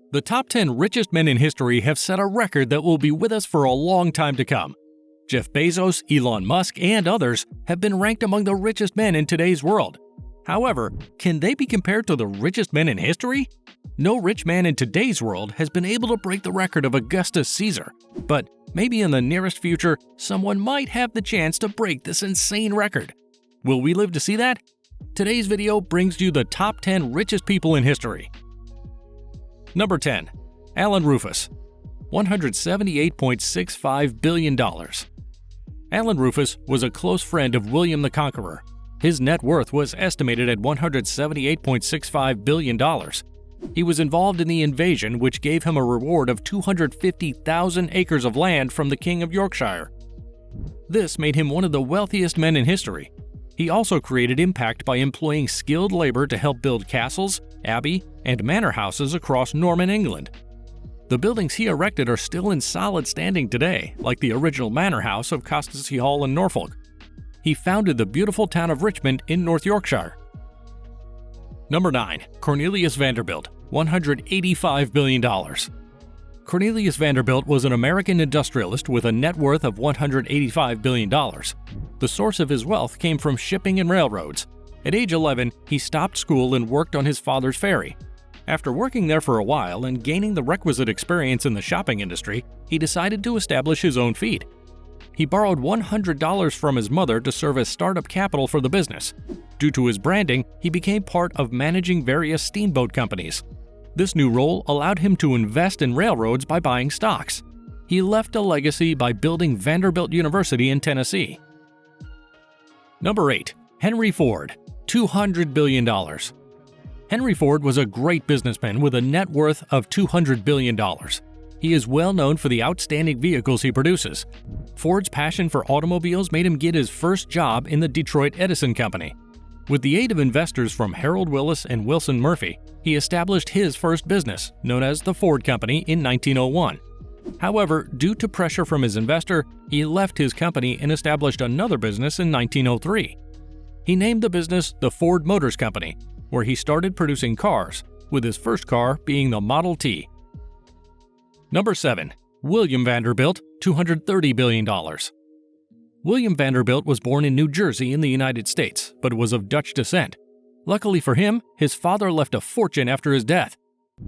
The top 10 richest men in history have set a record that will be with us for a long time to come. Jeff Bezos, Elon Musk, and others have been ranked among the richest men in today's world. However, can they be compared to the richest men in history? No rich man in today's world has been able to break the record of Augustus Caesar, but maybe in the nearest future, someone might have the chance to break this insane record. Will we live to see that? Today's video brings you the top 10 richest people in history. Number 10. Alan Rufus, $178.65 billion. Alan Rufus was a close friend of William the Conqueror. His net worth was estimated at $178.65 billion. He was involved in the invasion, which gave him a reward of 250,000 acres of land from the King of Yorkshire. This made him one of the wealthiest men in history. He also created impact by employing skilled labor to help build castles, abbey, and manor houses across Norman England. The buildings he erected are still in solid standing today, like the original manor house of Costassey Hall in Norfolk. He founded the beautiful town of Richmond in North Yorkshire. Number 9. Cornelius Vanderbilt, $185 billion. Cornelius Vanderbilt was an American industrialist with a net worth of $185 billion. The source of his wealth came from shipping and railroads. At age 11, he stopped school and worked on his father's ferry. After working there for a while and gaining the requisite experience in the shopping industry, he decided to establish his own feed. He borrowed $100 from his mother to serve as startup capital for the business. Due to his branding, he became part of managing various steamboat companies. This new role allowed him to invest in railroads by buying stocks. He left a legacy by building Vanderbilt University in Tennessee. Number 8. Henry Ford, $200 billion. Henry Ford was a great businessman with a net worth of $200 billion. He is well known for the outstanding vehicles he produces. Ford's passion for automobiles made him get his first job in the Detroit Edison Company. With the aid of investors from Harold Willis and Wilson Murphy, he established his first business, known as the Ford Company, in 1901. However, due to pressure from his investor, he left his company and established another business in 1903. He named the business the Ford Motors Company, where he started producing cars, with his first car being the Model T. Number 7. William Vanderbilt, $230 billion. William Vanderbilt was born in New Jersey in the United States, but was of Dutch descent. Luckily for him, his father left a fortune after his death.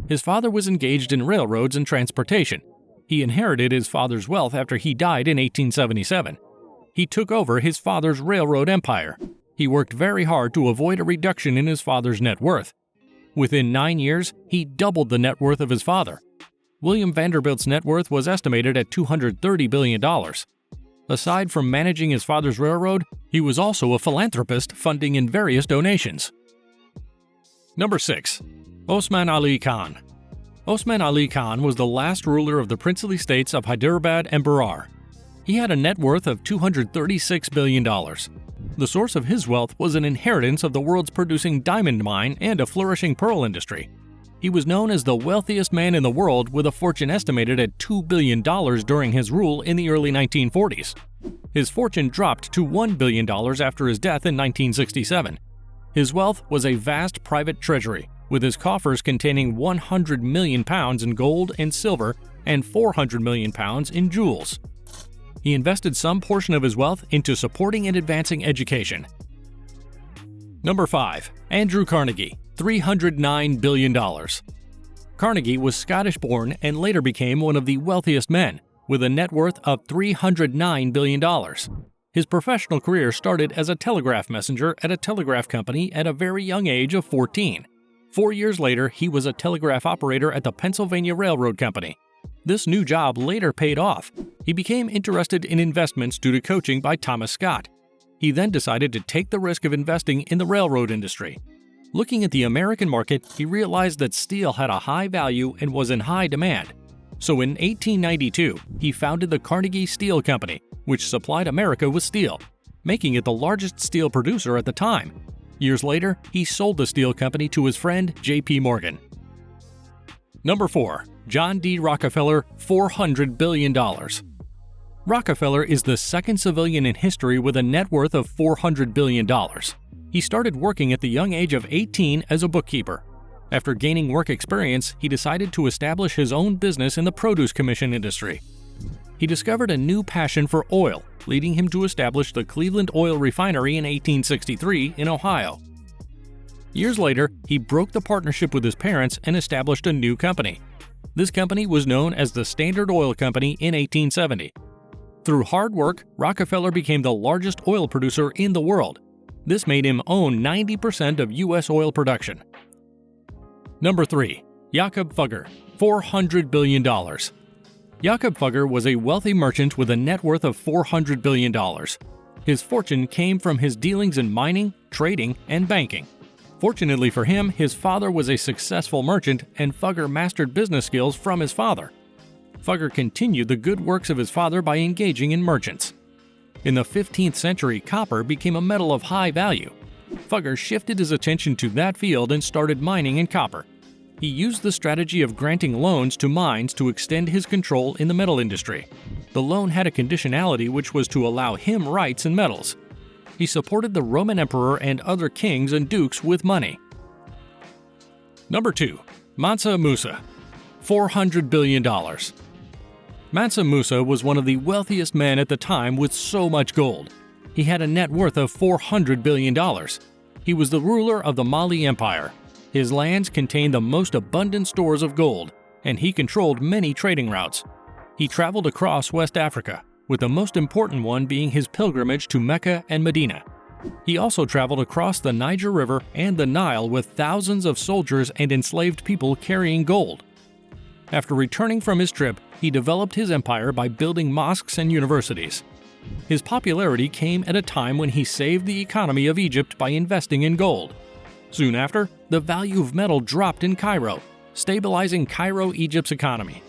His father was engaged in railroads and transportation. He inherited his father's wealth after he died in 1877. He took over his father's railroad empire. He worked very hard to avoid a reduction in his father's net worth. Within 9 years, he doubled the net worth of his father. William Vanderbilt's net worth was estimated at $230 billion. Aside from managing his father's railroad, he was also a philanthropist, funding in various donations. Number 6. Osman Ali Khan. Osman Ali Khan was the last ruler of the princely states of Hyderabad and Berar. He had a net worth of $236 billion. The source of his wealth was an inheritance of the world's producing diamond mine and a flourishing pearl industry. He was known as the wealthiest man in the world, with a fortune estimated at $2 billion during his rule in the early 1940s. His fortune dropped to $1 billion after his death in 1967. His wealth was a vast private treasury, with his coffers containing 100 million pounds in gold and silver and 400 million pounds in jewels. He invested some portion of his wealth into supporting and advancing education. Number 5. Andrew Carnegie, $309 billion. Carnegie was Scottish-born and later became one of the wealthiest men, with a net worth of $309 billion. His professional career started as a telegraph messenger at a telegraph company at a very young age of 14. 4 years later, he was a telegraph operator at the Pennsylvania Railroad Company. This new job later paid off. He became interested in investments due to coaching by Thomas Scott. He then decided to take the risk of investing in the railroad industry. Looking at the American market, he realized that steel had a high value and was in high demand. So in 1892, he founded the Carnegie Steel Company, which supplied America with steel, making it the largest steel producer at the time. Years later, he sold the steel company to his friend J.P. Morgan. Number 4. John D. Rockefeller, $400 billion. Rockefeller is the second civilian in history with a net worth of $400 billion. He started working at the young age of 18 as a bookkeeper. After gaining work experience, he decided to establish his own business in the produce commission industry. He discovered a new passion for oil, leading him to establish the Cleveland Oil Refinery in 1863 in Ohio. Years later, he broke the partnership with his parents and established a new company. This company was known as the Standard Oil Company in 1870. Through hard work, Rockefeller became the largest oil producer in the world. This made him own 90% of U.S. oil production. Number 3. Jacob Fugger, $400 billion. Jacob Fugger was a wealthy merchant with a net worth of $400 billion. His fortune came from his dealings in mining, trading, and banking. Fortunately for him, his father was a successful merchant, and Fugger mastered business skills from his father. Fugger continued the good works of his father by engaging in merchants. In the 15th century, copper became a metal of high value. Fugger shifted his attention to that field and started mining in copper. He used the strategy of granting loans to mines to extend his control in the metal industry. The loan had a conditionality which was to allow him rights in metals. He supported the Roman emperor and other kings and dukes with money. Number 2. Mansa Musa, $400 billion. Mansa Musa was one of the wealthiest men at the time with so much gold. He had a net worth of $400 billion. He was the ruler of the Mali Empire. His lands contained the most abundant stores of gold, and he controlled many trading routes. He traveled across West Africa, with the most important one being his pilgrimage to Mecca and Medina. He also traveled across the Niger River and the Nile with thousands of soldiers and enslaved people carrying gold. After returning from his trip, he developed his empire by building mosques and universities. His popularity came at a time when he saved the economy of Egypt by investing in gold. Soon after, the value of metal dropped in Cairo, stabilizing Cairo, Egypt's economy.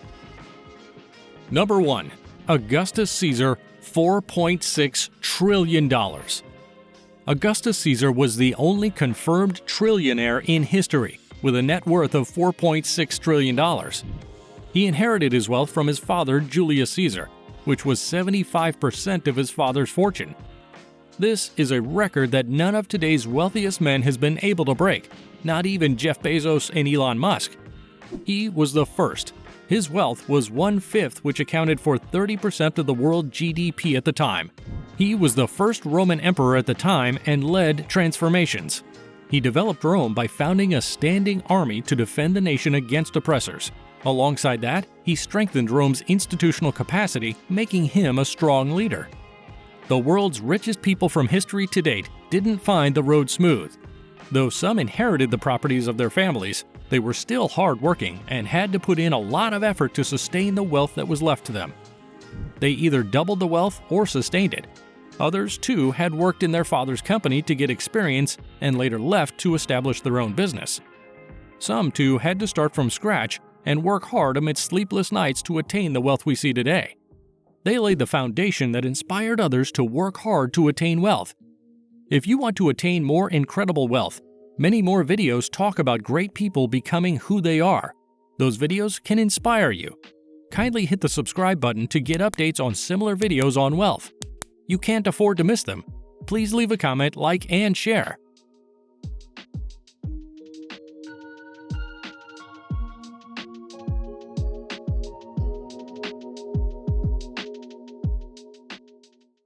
Number 1. Augustus Caesar, $4.6 trillion. Augustus Caesar was the only confirmed trillionaire in history, with a net worth of $4.6 trillion. He inherited his wealth from his father, Julius Caesar, which was 75% of his father's fortune. This is a record that none of today's wealthiest men has been able to break, not even Jeff Bezos and Elon Musk. He was the first. His wealth was 1/5, which accounted for 30% of the world GDP at the time. He was the first Roman emperor at the time and led transformations. He developed Rome by founding a standing army to defend the nation against oppressors. Alongside that, he strengthened Rome's institutional capacity, making him a strong leader. The world's richest people from history to date didn't find the road smooth. Though some inherited the properties of their families, they were still hard-working and had to put in a lot of effort to sustain the wealth that was left to them. They either doubled the wealth or sustained it. Others, too, had worked in their father's company to get experience and later left to establish their own business. Some, too, had to start from scratch and work hard amidst sleepless nights to attain the wealth we see today. They laid the foundation that inspired others to work hard to attain wealth. If you want to attain more incredible wealth, many more videos talk about great people becoming who they are. Those videos can inspire you. Kindly hit the subscribe button to get updates on similar videos on wealth. You can't afford to miss them. Please leave a comment, like, and share.